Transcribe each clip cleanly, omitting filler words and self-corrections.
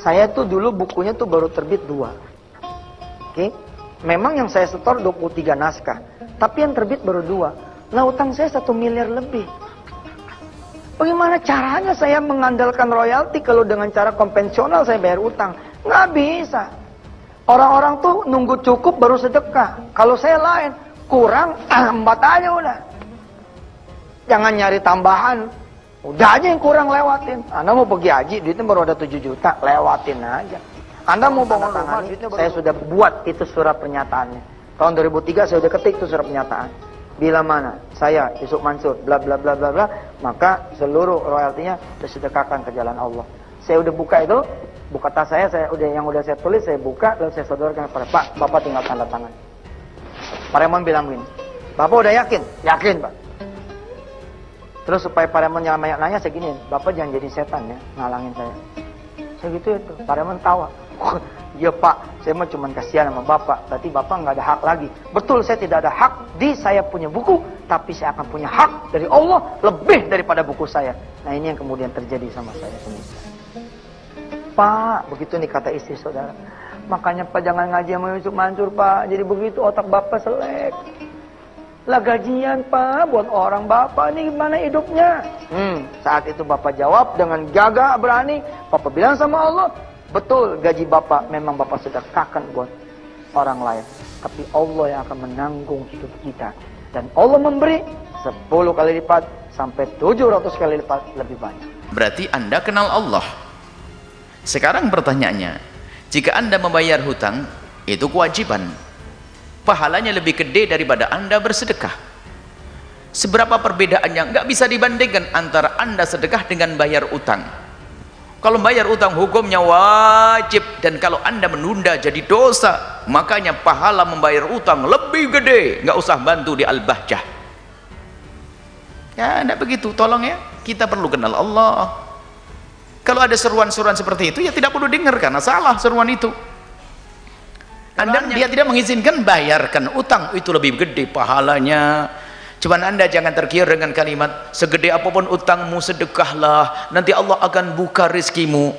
Saya tuh dulu bukunya tuh baru terbit 2. Oke. Memang yang saya setor 23 naskah. Tapi yang terbit baru 2. Nah, utang saya 1 miliar lebih. Bagaimana caranya saya mengandalkan royalti kalau dengan cara konvensional saya bayar utang? Nggak bisa. Orang-orang tuh nunggu cukup baru sedekah. Kalau saya lain, kurang, hambat aja udah. Jangan nyari tambahan. Udah aja yang kurang lewatin. Anda mau pergi haji, duitnya baru ada 7 juta, lewatin aja. Anda mau bangun rumah, saya sudah buat itu surat pernyataannya. Tahun 2003 saya sudah ketik itu surat pernyataan. Bila mana saya Yusuf Mansur bla bla bla bla bla, maka seluruh royaltinya disedekahkan ke jalan Allah. Saya udah buka itu, buka tas saya udah saya tulis, saya buka lalu saya sodorkan kepada Pak, Bapak tinggal tanda tangan. Pak Raymond bilang begini, Bapak udah yakin? Yakin, Pak. Terus supaya Pak Raymond jangan banyak nanya, saya gini, Bapak jangan jadi setan ya, ngalangin saya. Saya gitu itu, Pak Raymond tawa. Iya Pak, saya mah cuma kasihan sama Bapak. Berarti Bapak nggak ada hak lagi. Betul, saya tidak ada hak di saya punya buku, tapi saya akan punya hak dari Allah lebih daripada buku saya. Nah ini yang kemudian terjadi sama saya semua. Pak, begitu nih kata istri saudara. Makanya Pak jangan ngaji sama Yusuf Mansur Pak. Jadi begitu otak Bapak selek. Lah gajian Pak buat orang Bapak ini gimana hidupnya? Saat itu Bapak jawab dengan gagah berani. Bapak bilang sama Allah, betul gaji Bapak memang Bapak sedekahkan buat orang lain. Tapi Allah yang akan menanggung hidup kita. Dan Allah memberi 10 kali lipat sampai 700 kali lipat lebih banyak. Berarti Anda kenal Allah. Sekarang pertanyaannya, jika Anda membayar hutang, itu kewajiban. Pahalanya lebih gede daripada Anda bersedekah. Seberapa perbedaannya? Nggak bisa dibandingkan antara Anda sedekah dengan bayar utang. Kalau bayar utang hukumnya wajib, dan kalau Anda menunda jadi dosa. Makanya pahala membayar utang lebih gede. Nggak usah bantu di Al-Bahjah. Ya, enggak begitu. Tolong ya, kita perlu kenal Allah. Kalau ada seruan-seruan seperti itu, ya tidak perlu dengar karena salah seruan itu. Dia tidak mengizinkan bayarkan utang, itu lebih gede pahalanya. Cuman Anda jangan tergiur dengan kalimat segede apapun utangmu sedekahlah, nanti Allah akan buka rizkimu.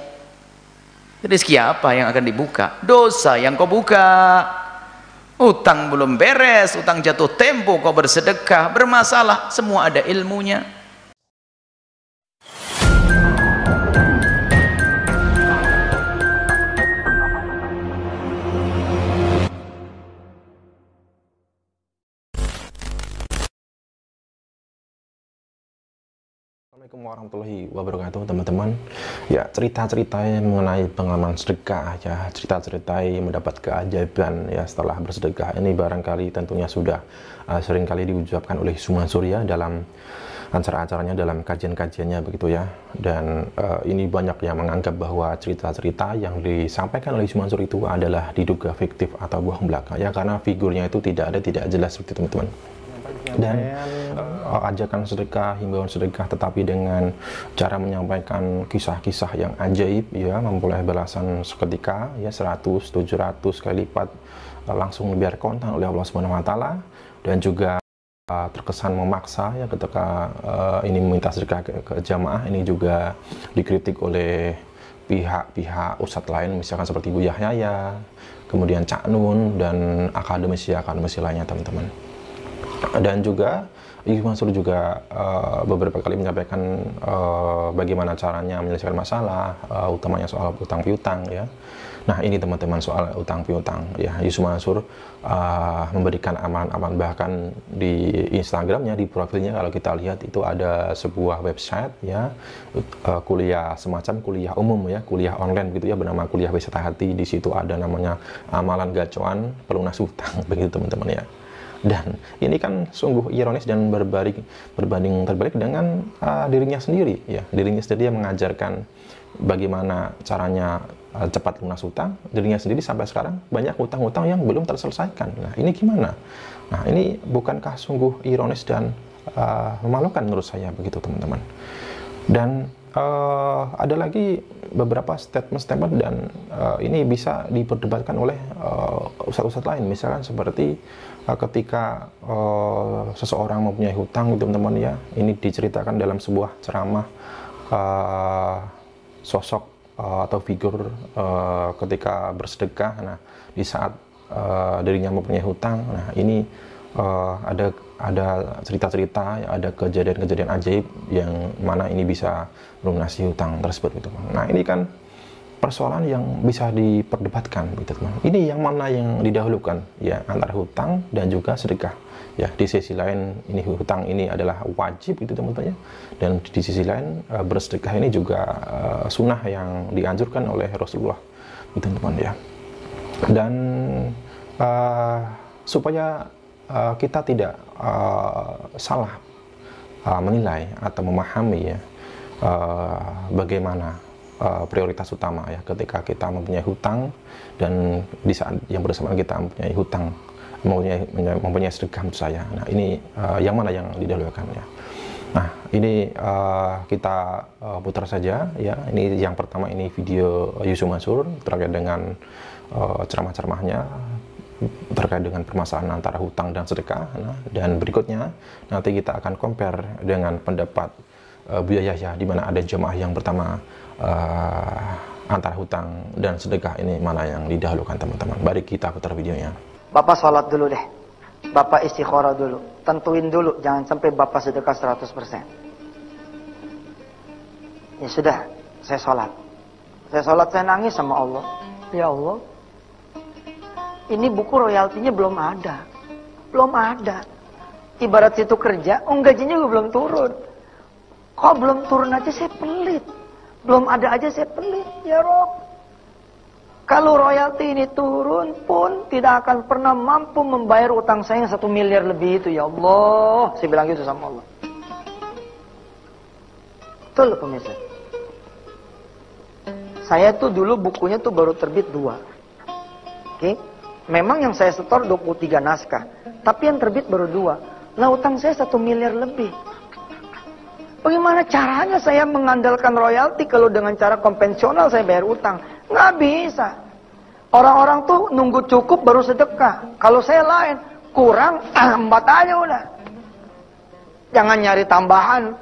Rizki apa yang akan dibuka? Dosa yang kau buka. Utang belum beres, utang jatuh tempo kau bersedekah, bermasalah. Semua ada ilmunya. Assalamualaikum warahmatullahi wabarakatuh teman-teman. Ya, cerita-cerita mengenai pengalaman sedekah, ya cerita-cerita mendapat keajaiban ya setelah bersedekah ini barangkali tentunya sudah seringkali diucapkan oleh Yusuf Mansur ya dalam acara-acaranya, dalam kajian-kajiannya begitu ya. Dan ini banyak yang menganggap bahwa cerita-cerita yang disampaikan oleh Yusuf Mansur itu adalah diduga fiktif atau bohong belaka ya, karena figurnya itu tidak jelas seperti teman-teman. Dan ajakan sedekah, himbauan sedekah, tetapi dengan cara menyampaikan kisah-kisah yang ajaib ya, memperoleh balasan seketika ya 100, 700 kali lipat langsung dibayar kontan oleh Allah Subhanahu wa taala, dan juga terkesan memaksa ya ketika ini meminta sedekah ke jamaah. Ini juga dikritik oleh pihak-pihak ustadz lain, misalkan seperti Bu Yahya, kemudian Cak Nun dan akademisi lainnya teman-teman. Dan juga Yusuf Mansur juga beberapa kali menyampaikan bagaimana caranya menyelesaikan masalah, utamanya soal utang piutang ya. Nah ini teman-teman soal utang piutang ya, Yusuf Mansur memberikan amalan-amalan, bahkan di Instagramnya, di profilnya kalau kita lihat itu ada sebuah website ya, kuliah semacam kuliah umum ya, kuliah online gitu ya, bernama Kuliah Wisata Hati. Di situ ada namanya amalan gacuan pelunas hutang begitu teman-teman ya. Dan ini kan sungguh ironis dan berbanding terbalik dengan dirinya sendiri ya. Dirinya sendiri yang mengajarkan bagaimana caranya cepat lunas hutang. Dirinya sendiri sampai sekarang banyak hutang-hutang yang belum terselesaikan. Nah ini gimana? Nah ini bukankah sungguh ironis dan memalukan menurut saya begitu teman-teman. Dan ada lagi beberapa statement dan ini bisa diperdebatkan oleh ustadz-ustadz lain, misalkan seperti ketika seseorang mempunyai hutang teman-teman ya, ini diceritakan dalam sebuah ceramah sosok atau figur ketika bersedekah. Nah, di saat dirinya mempunyai hutang, nah ini ada cerita-cerita, ada kejadian-kejadian ajaib yang mana ini bisa melunasi hutang tersebut, gitu. Nah, ini kan persoalan yang bisa diperdebatkan, gitu, teman. Ini yang mana yang didahulukan, ya, antara hutang dan juga sedekah. Ya, di sisi lain ini hutang ini adalah wajib, gitu, teman-teman, ya. Dan di sisi lain bersedekah ini juga sunnah yang dianjurkan oleh Rasulullah, gitu, teman-teman, ya. Dan supaya kita tidak salah menilai atau memahami, ya, bagaimana prioritas utama, ya, ketika kita mempunyai hutang dan di saat yang bersamaan kita mempunyai hutang, mempunyai sedekah, menurut saya. Nah, ini yang mana yang didahulukan, ya. Nah, ini kita putar saja, ya. Ini yang pertama, ini video Yusuf Mansur terkait dengan ceramah-ceramahnya terkait dengan permasalahan antara hutang dan sedekah. Nah, dan berikutnya nanti kita akan compare dengan pendapat Buya Yahya, di mana ada jamaah yang pertama antara hutang dan sedekah, ini mana yang didahulukan, teman-teman. Mari kita putar videonya. Bapak sholat dulu deh. Bapak istikharah dulu. Tentuin dulu, jangan sampai Bapak sedekah 100%. Ya sudah, saya sholat. Saya nangis sama Allah. Ya Allah, ini buku royaltinya belum ada. Belum ada. Ibarat situ kerja, gajinya juga belum turun. Kok belum turun aja saya pelit. Belum ada aja saya pelit. Ya Rob, kalau royalti ini turun pun tidak akan pernah mampu membayar utang saya yang 1 miliar lebih itu, ya Allah. Saya bilang gitu sama Allah. Betul, pemirsa. Saya tuh dulu bukunya tuh baru terbit 2. Oke. Memang yang saya setor 23 naskah. Tapi yang terbit baru 2. Nah, utang saya 1 miliar lebih. Bagaimana caranya saya mengandalkan royalti kalau dengan cara konvensional saya bayar utang? Nggak bisa. Orang-orang tuh nunggu cukup baru sedekah. Kalau saya lain, kurang, 4 aja udah. Jangan nyari tambahan.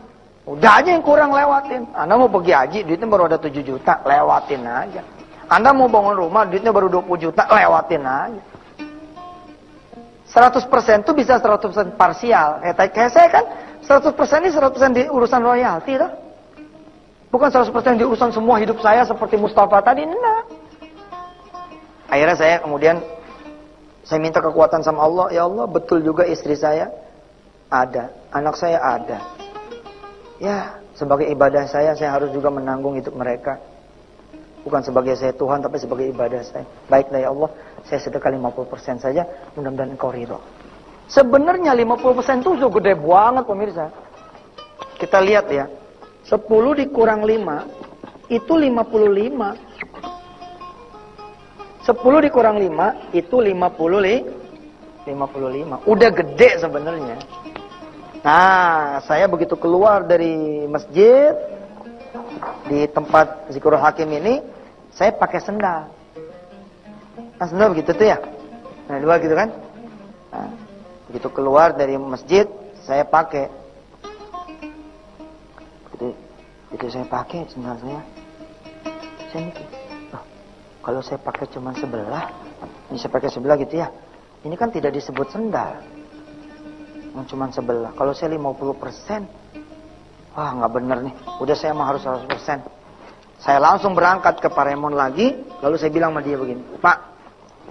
Udah aja yang kurang lewatin. Anda mau pergi haji, duitnya baru ada 7 juta, lewatin aja. Anda mau bangun rumah, duitnya baru 20 juta, lewatin aja. 100% tuh bisa 100% parsial. Kayak saya kan, 100% ini 100% di urusan royalti toh. Bukan 100% di urusan semua hidup saya seperti Mustafa tadi, enggak. Akhirnya saya kemudian minta kekuatan sama Allah. Ya Allah, betul juga istri saya ada, anak saya ada. Ya, sebagai ibadah saya harus juga menanggung hidup mereka. Bukan sebagai saya Tuhan, tapi sebagai ibadah saya. Baiklah ya Allah, saya sedekah 50% saja, mudah-mudahan Engkau ridho. Sebenarnya 50% itu sudah gede banget, pemirsa. Kita lihat ya, 10 dikurang 5, itu 55. 10 dikurang 5, itu 55. Udah gede sebenarnya. Nah, saya begitu keluar dari masjid, di tempat Zikrul Hakim ini, saya pakai sendal. Nah, sendal begitu tuh ya. Nah, 2 gitu kan. Nah, begitu keluar dari masjid, saya pakai. Begitu saya pakai sendal saya. Saya mikir, kalau saya pakai cuma sebelah, ini saya pakai sebelah gitu ya. Ini kan tidak disebut sendal. Cuma sebelah. Kalau saya 50%, wah nggak bener nih. Udah saya mah harus 100%. Saya langsung berangkat ke Paremon lagi. Lalu saya bilang sama dia begini, Pak,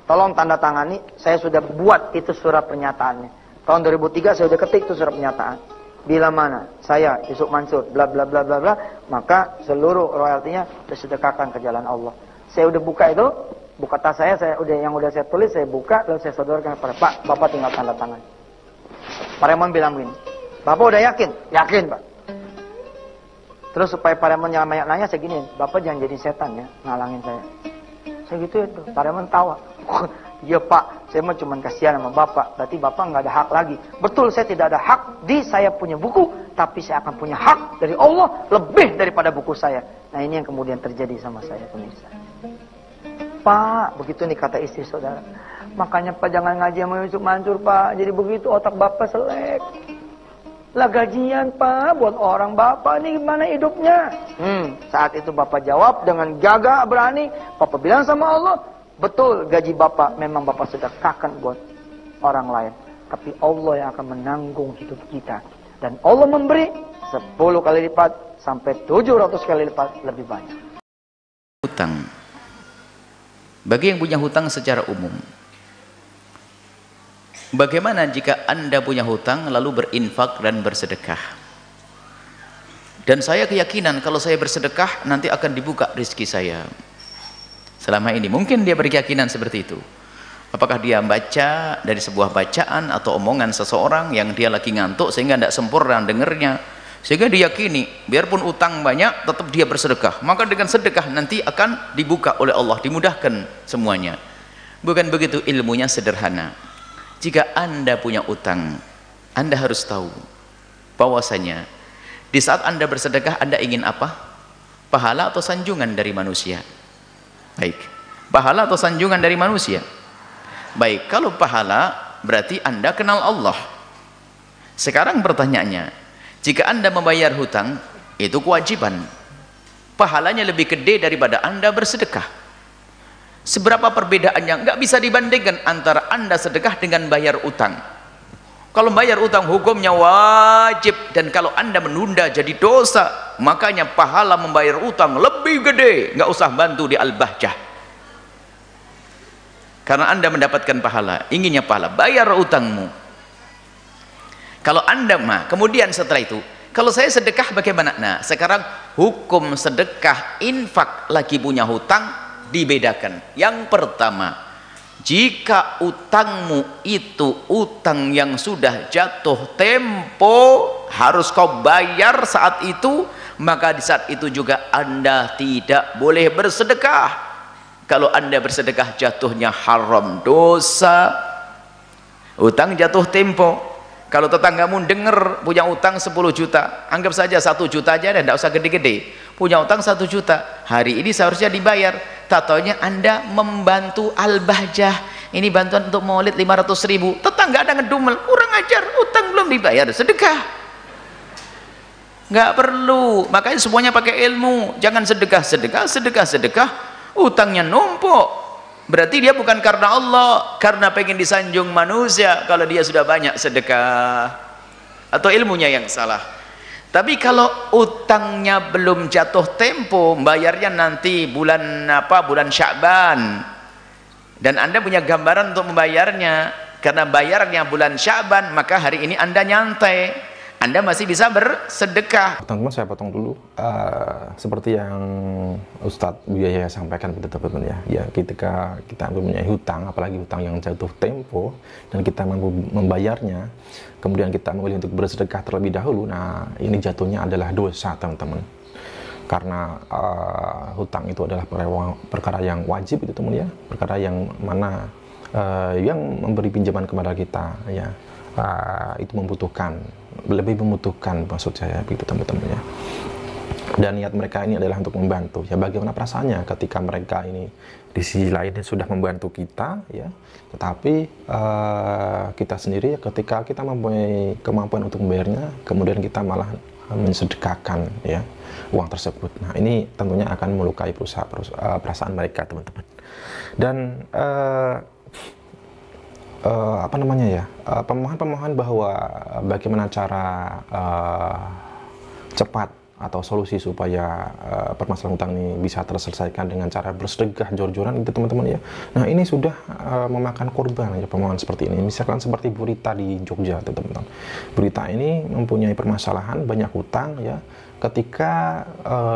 tolong tanda tangani. Saya sudah buat itu surat pernyataannya. Tahun 2003 saya sudah ketik itu surat pernyataan. Bila mana saya Yusuf Mansur bla bla bla bla bla, maka seluruh royaltinya disedekahkan ke jalan Allah. Saya udah buka itu, buka tas saya yang udah saya tulis, saya buka lalu saya sodorkan kepada Pak, Bapak tinggal tanda tangan. Paremon bilang begini, Bapak udah yakin? Yakin, Pak. Terus supaya Paremon jangan banyak nanya, saya gini, Bapak jangan jadi setan ya, ngalangin saya. Saya gitu ya tuh, Paremon tawa. Iya Pak, saya mah cuma kasihan sama Bapak, berarti Bapak nggak ada hak lagi. Betul, saya tidak ada hak di saya punya buku, tapi saya akan punya hak dari Allah lebih daripada buku saya. Nah ini yang kemudian terjadi sama saya, pemirsa. Pak, begitu nih kata istri saudara. Makanya Pak jangan ngaji sama Yusuf Mansur Pak, jadi begitu otak Bapak selek. Lah gajian Pak, buat orang Bapak nih gimana hidupnya? Saat itu Bapak jawab dengan gagah berani. Bapak bilang sama Allah, betul gaji Bapak memang Bapak sedekahkan buat orang lain. Tapi Allah yang akan menanggung hidup kita. Dan Allah memberi 10 kali lipat sampai 700 kali lipat lebih banyak. Hutang. Bagi yang punya hutang secara umum, bagaimana jika Anda punya hutang lalu berinfak dan bersedekah? Dan saya keyakinan kalau saya bersedekah nanti akan dibuka rezeki saya. Selama ini mungkin dia berkeyakinan seperti itu. Apakah dia baca dari sebuah bacaan atau omongan seseorang yang dia lagi ngantuk sehingga tidak sempurna dengernya, sehingga diyakini biarpun utang banyak tetap dia bersedekah, maka dengan sedekah nanti akan dibuka oleh Allah, dimudahkan semuanya. Bukan begitu, ilmunya sederhana. Jika Anda punya utang, Anda harus tahu bahwasanya di saat Anda bersedekah, Anda ingin apa? Pahala atau sanjungan dari manusia? Baik, pahala atau sanjungan dari manusia? Baik, kalau pahala berarti Anda kenal Allah. Sekarang pertanyaannya, jika Anda membayar hutang, itu kewajiban. Pahalanya lebih gede daripada Anda bersedekah. Seberapa perbedaannya? Nggak bisa dibandingkan antara Anda sedekah dengan bayar utang. Kalau bayar utang hukumnya wajib, dan kalau Anda menunda jadi dosa. Makanya pahala membayar utang lebih gede. Nggak usah bantu di Al-Bahjah. Karena Anda mendapatkan pahala, inginnya pahala, bayar utangmu. Kalau Anda kemudian setelah itu, kalau saya sedekah bagaimana? Nah, sekarang hukum sedekah infak lagi punya hutang dibedakan. Yang pertama, jika utangmu itu utang yang sudah jatuh tempo, harus kau bayar saat itu, maka di saat itu juga Anda tidak boleh bersedekah. Kalau Anda bersedekah jatuhnya haram, dosa. Utang jatuh tempo. Kalau tetanggamu dengar punya utang 10 juta, anggap saja 1 juta aja dan tidak usah gede-gede. Punya utang 1 juta, hari ini seharusnya dibayar. Tak taunya Anda membantu Al-Bahjah. Ini bantuan untuk maulid 500.000. Tetangga ada ngedumel, kurang ajar, utang belum dibayar, sedekah. Nggak perlu. Makanya semuanya pakai ilmu. Jangan sedekah, sedekah. Utangnya numpuk, berarti dia bukan karena Allah, karena pengen disanjung manusia. Kalau dia sudah banyak sedekah, atau ilmunya yang salah. Tapi kalau utangnya belum jatuh tempo, bayarnya nanti bulan Sya'ban, dan Anda punya gambaran untuk membayarnya, karena bayarnya bulan Sya'ban, maka hari ini Anda nyantai, Anda masih bisa bersedekah. Teman-teman, saya potong dulu. Seperti yang Ustadz Buya sampaikan pada teman-teman ya, ketika kita mempunyai hutang, apalagi hutang yang jatuh tempo, dan kita mampu membayarnya, kemudian kita memilih untuk bersedekah terlebih dahulu, nah ini jatuhnya adalah dosa, teman-teman. Karena hutang itu adalah perkara yang wajib, itu teman ya, perkara yang mana yang memberi pinjaman kepada kita, ya, itu lebih membutuhkan, maksud saya begitu, teman-teman ya. Dan niat mereka ini adalah untuk membantu. Ya, bagaimana perasaannya ketika mereka ini di sisi lain sudah membantu kita, ya, tetapi kita sendiri ketika kita mempunyai kemampuan untuk membayarnya, kemudian kita malah mensedekahkan, ya, uang tersebut. Nah, ini tentunya akan melukai perasaan mereka, teman-teman. Dan pemohon bahwa bagaimana cara cepat atau solusi supaya permasalahan hutang ini bisa terselesaikan dengan cara bersedekah jor-joran, itu teman-teman ya. Nah, ini sudah memakan korban ya pemohon seperti ini. Misalkan seperti Bu Rita di Jogja, teman-teman. Bu Rita ini mempunyai permasalahan banyak hutang ya. Ketika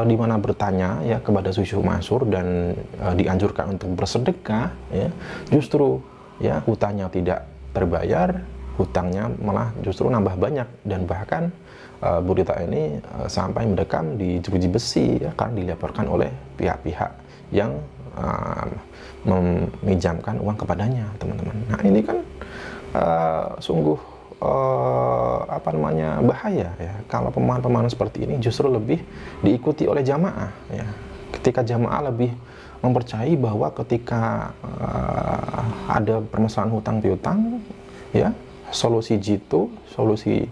di mana bertanya ya kepada Syekh Mansur dan dianjurkan untuk bersedekah ya, justru ya hutangnya tidak terbayar, hutangnya malah justru nambah banyak, dan bahkan Bu Rita ini sampai mendekam di jeruji besi ya, karena dilaporkan oleh pihak-pihak yang meminjamkan uang kepadanya, teman-teman. Nah, ini kan sungguh bahaya ya, kalau pemahaman-pemahaman seperti ini justru lebih diikuti oleh jamaah ya. Ketika jamaah lebih mempercayai bahwa ketika ada permasalahan hutang piutang ya, solusi jitu, solusi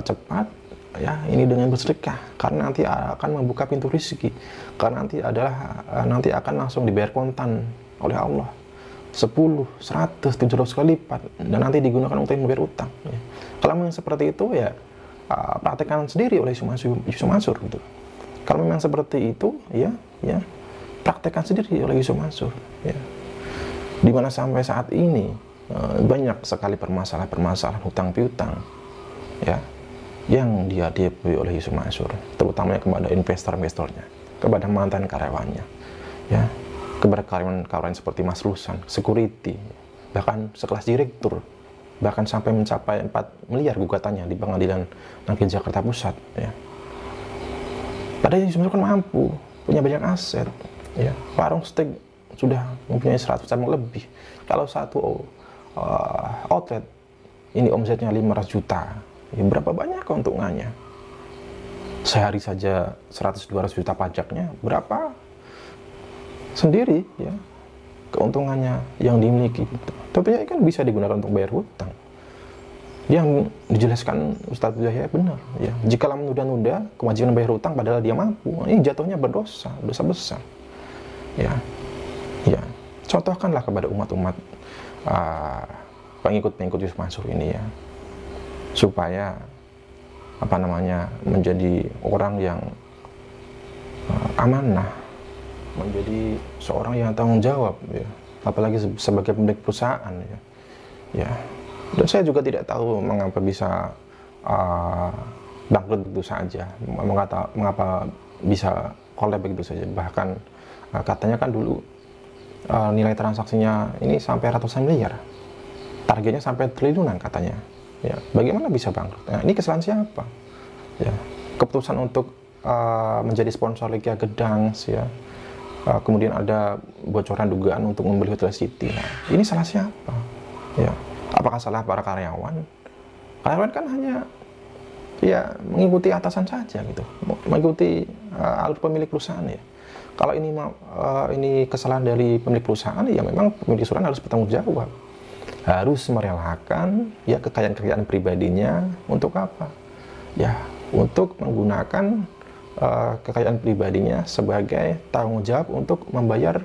cepat, ya ini dengan bersedekah, karena nanti akan membuka pintu rezeki, karena nanti akan langsung dibayar kontan oleh Allah 10, 100, 700 kali lipat, dan nanti digunakan untuk membayar utang ya. Kalau memang seperti itu ya praktekkan sendiri oleh Yusuf Mansur gitu. Kalau memang seperti itu ya praktekkan sendiri oleh Yusuf Mansur ya. Dimana sampai saat ini banyak sekali permasalahan hutang piutang ya yang dihadapi oleh Yusuf Mansur, terutama kepada investor-investornya, kepada mantan karyawannya ya, kepada karyawan-karyawan seperti Mas Rusan, security, bahkan sekelas direktur, bahkan sampai mencapai 4 miliar gugatannya di Pengadilan Negeri Jakarta Pusat ya. Padahal Yusuf Mansur kan mampu, punya banyak aset ya, warung steak sudah mempunyai 100 cabang lebih. Kalau satu outlet ini omsetnya 500 juta, ya berapa banyak keuntungannya? Sehari saja 100-200 juta pajaknya, berapa sendiri ya keuntungannya yang dimiliki. Tentunya kan bisa digunakan untuk bayar hutang. Yang dijelaskan Ustadz Yahya benar ya. Jika menunda-nunda kewajiban bayar hutang padahal dia mampu, ini jatuhnya berdosa, dosa besar. Ya. Contohkanlah kepada umat-umat pengikut-pengikut Yusuf Mansur ini ya, supaya menjadi orang yang amanah, menjadi seorang yang tanggung jawab ya, apalagi sebagai pemilik perusahaan ya. Dan saya juga tidak tahu mengapa bisa bangkrut begitu saja, mengapa bisa collab begitu saja. Bahkan katanya kan dulu nilai transaksinya ini sampai ratusan miliar, targetnya sampai triliunan katanya ya. Bagaimana bisa bangkrut? Nah, ini kesalahan siapa ya? Keputusan untuk menjadi sponsor Liga Gedang ya, kemudian ada bocoran dugaan untuk membeli Hotel City. Nah, ini salah siapa ya? Apakah salah para karyawan? Karyawan kan hanya ya mengikuti atasan saja gitu, mengikuti alur pemilik perusahaan ya. Kalau ini kesalahan dari pemilik perusahaan, ya memang pemilik perusahaan harus bertanggung jawab, harus merelakan ya kekayaan pribadinya untuk apa? Ya untuk menggunakan kekayaan pribadinya sebagai tanggung jawab untuk membayar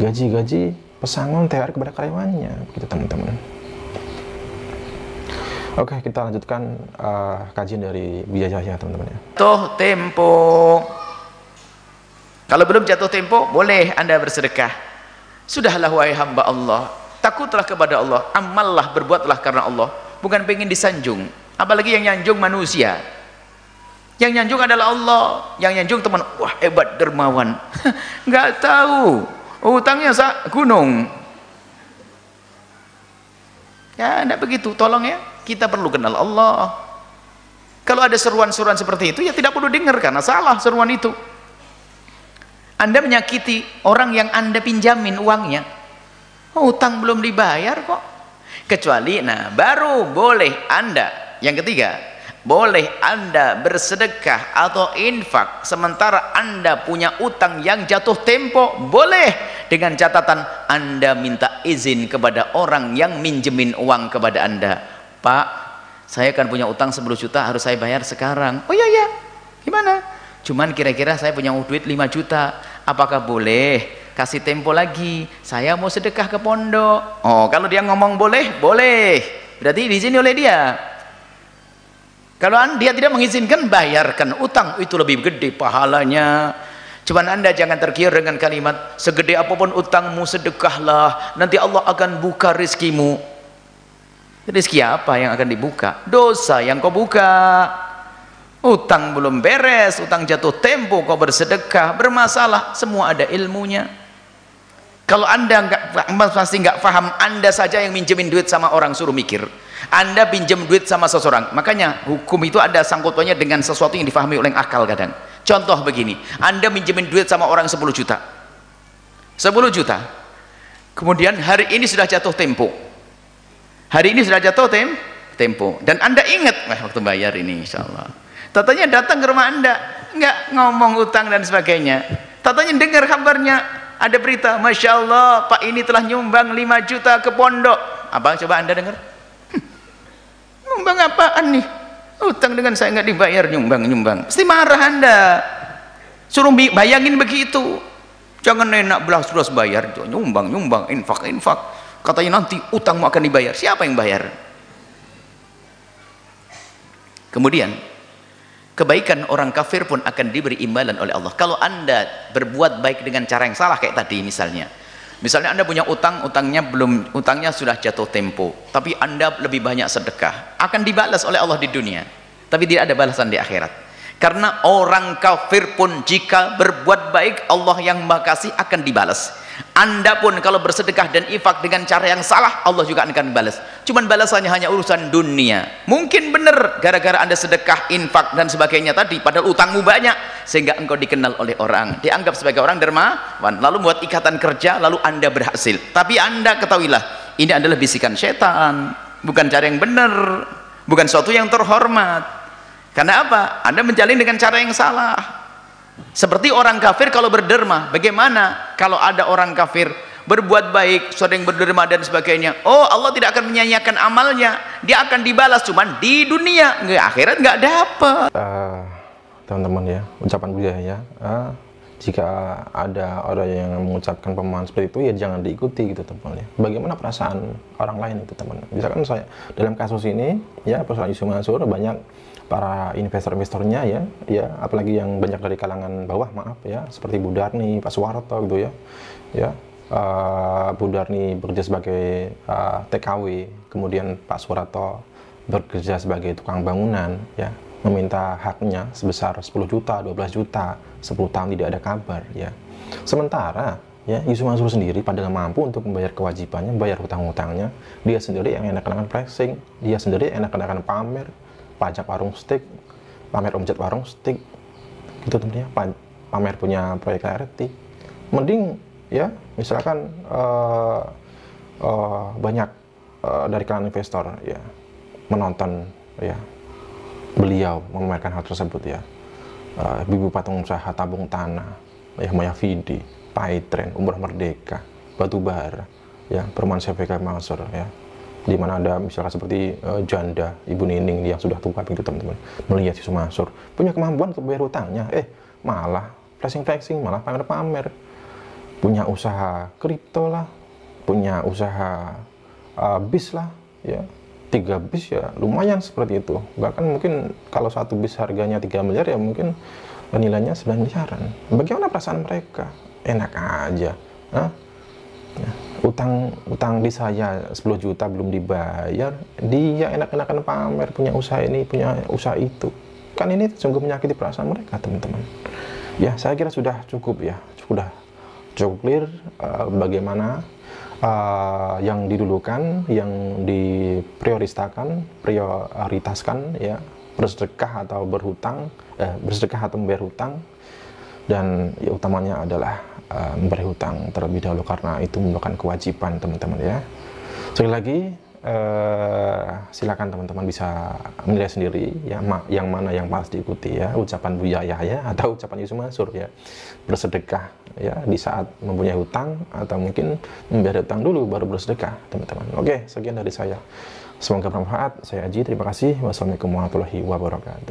gaji-gaji pesangon THR kepada karyawannya, gitu teman-teman. Oke, kita lanjutkan kajian dari Buya Yahya, teman-teman ya. Jatuh tempo. Kalau belum jatuh tempo, boleh Anda bersedekah. Sudahlah wahai hamba Allah, takutlah kepada Allah, amallah, berbuatlah karena Allah, bukan pengen disanjung. Apalagi yang nyanjung manusia. Yang nyanjung adalah Allah. Yang nyanjung teman, wah hebat dermawan. Nggak tahu, utangnya gunung. Ya, enggak begitu. Tolong ya, kita perlu kenal Allah. Kalau ada seruan-seruan seperti itu, ya tidak perlu dengar, karena salah seruan itu. Anda menyakiti orang yang Anda pinjamin uangnya. Utang belum dibayar kok. Kecuali, nah baru boleh Anda. Yang ketiga, boleh Anda bersedekah atau infak sementara Anda punya utang yang jatuh tempo. Boleh, dengan catatan Anda minta izin kepada orang yang minjemin uang kepada Anda. Pak, saya kan punya utang 10 juta, harus saya bayar sekarang. Oh iya, gimana? Cuman kira-kira saya punya duit 5 juta, apakah boleh kasih tempo lagi? Saya mau sedekah ke pondok. Oh, kalau dia ngomong boleh, berarti diizini oleh dia. Kalau dia tidak mengizinkan, bayarkan utang, itu lebih gede pahalanya. Cuman Anda jangan tergiur dengan kalimat, segede apapun utangmu sedekahlah, nanti Allah akan buka rizkimu. Rizki apa yang akan dibuka? Dosa yang kau buka. Utang belum beres, utang jatuh tempo, kau bersedekah, bermasalah. Semua ada ilmunya. Kalau Anda pasti nggak paham, Anda saja yang minjemin duit sama orang, suruh mikir. Anda pinjam duit sama seseorang, makanya hukum itu ada sangkutannya dengan sesuatu yang difahami oleh akal kadang. Contoh begini, Anda minjemin duit sama orang 10 juta. 10 juta. Kemudian hari ini sudah jatuh tempo. Hari ini sudah jatuh tempo. Dan Anda ingat, waktu bayar ini insya Allah. Tatanya datang ke rumah Anda, nggak ngomong utang dan sebagainya. Tatanya dengar kabarnya, ada berita, Masya Allah, Pak ini telah nyumbang 5 juta ke pondok. Apa coba Anda dengar? Nyumbang apaan nih? Utang dengan saya nggak dibayar, nyumbang. Mesti marah Anda. Suruh bayangin begitu. Jangan enak belas-belas bayar, nyumbang, infak. Katanya nanti utangmu akan dibayar. Siapa yang bayar? Kemudian kebaikan orang kafir pun akan diberi imbalan oleh Allah. Kalau Anda berbuat baik dengan cara yang salah kayak tadi misalnya Anda punya utangnya sudah jatuh tempo, tapi Anda lebih banyak sedekah, akan dibalas oleh Allah di dunia, tapi tidak ada balasan di akhirat. Karena orang kafir pun jika berbuat baik, Allah yang Maha Kasih akan dibalas. Anda pun kalau bersedekah dan infak dengan cara yang salah, Allah juga akan balas. Cuman balasannya hanya urusan dunia. Mungkin benar gara-gara Anda sedekah, infak dan sebagainya tadi, padahal utangmu banyak, sehingga engkau dikenal oleh orang, dianggap sebagai orang dermawan, lalu buat ikatan kerja, lalu Anda berhasil. Tapi Anda ketahuilah, ini adalah bisikan setan, bukan cara yang benar, bukan suatu yang terhormat. Karena apa? Anda menjalin dengan cara yang salah. Seperti orang kafir kalau berderma, bagaimana kalau ada orang kafir berbuat baik, sering berderma dan sebagainya? Oh, Allah tidak akan menyanyiakan amalnya, dia akan dibalas, cuman di dunia, nggak, akhirat nggak dapat. Teman-teman ya, ucapan budaya, jika ada orang yang mengucapkan pemahaman seperti itu, ya jangan diikuti gitu teman-teman ya. Bagaimana perasaan orang lain itu teman? Misalkan saya dalam kasus ini ya, persoalan Yusuf Mansur, banyak para investor-investornya ya, apalagi yang banyak dari kalangan bawah, maaf ya, seperti Bu Darni, Pak Suwarto gitu ya, Bu Darni bekerja sebagai TKW, kemudian Pak Suwarto bekerja sebagai tukang bangunan ya, meminta haknya sebesar 10 juta, 12 juta, 10 tahun tidak ada kabar ya. Sementara ya, Yusuf Mansur sendiri padahal mampu untuk membayar kewajibannya, membayar hutang-hutangnya, dia sendiri yang enak-enakan flexing, dia sendiri enak-enakan pamer, pajak warung steak, pamer omset warung steak, gitu teman ya, pamer punya proyek KRT. Mending ya, misalkan banyak dari kalangan investor ya menonton ya beliau memamerkan hal tersebut ya. Ibu patung usaha tabung tanah, ya Maya Vidi, Paitren, Umroh Merdeka, Batubara, ya perumahan CVK Mansur ya. Di mana ada misalkan seperti janda Ibu Nining yang sudah tua begitu teman-teman, melihat Yusuf Mansur punya kemampuan untuk bayar hutangnya, malah flexing, malah pamer-pamer, punya usaha kripto lah, punya usaha bis lah ya, 3 bis ya lumayan seperti itu. Bahkan mungkin kalau 1 bis harganya 3 miliar ya mungkin nilainya 9 miliaran. Bagaimana perasaan mereka? Enak aja. Ya, utang di saya 10 juta belum dibayar, dia enak-enakan pamer punya usaha ini, punya usaha itu. Kan ini sungguh menyakiti perasaan mereka teman-teman. Ya, saya kira sudah cukup ya, sudah cukup clear bagaimana yang didulukan, yang prioritaskan ya, bersedekah atau membayar hutang, dan ya utamanya adalah membayar hutang terlebih dahulu, karena itu merupakan kewajiban teman-teman ya. Sekali lagi silakan teman-teman bisa menilai sendiri ya, yang mana yang pas diikuti ya, ucapan Bu Yaya ya, atau ucapan Yusuf Mansur ya, bersedekah ya di saat mempunyai hutang, atau mungkin membayar hutang dulu baru bersedekah teman-teman. Oke, sekian dari saya, semoga bermanfaat. Saya Haji, terima kasih. Wassalamualaikum warahmatullahi wabarakatuh.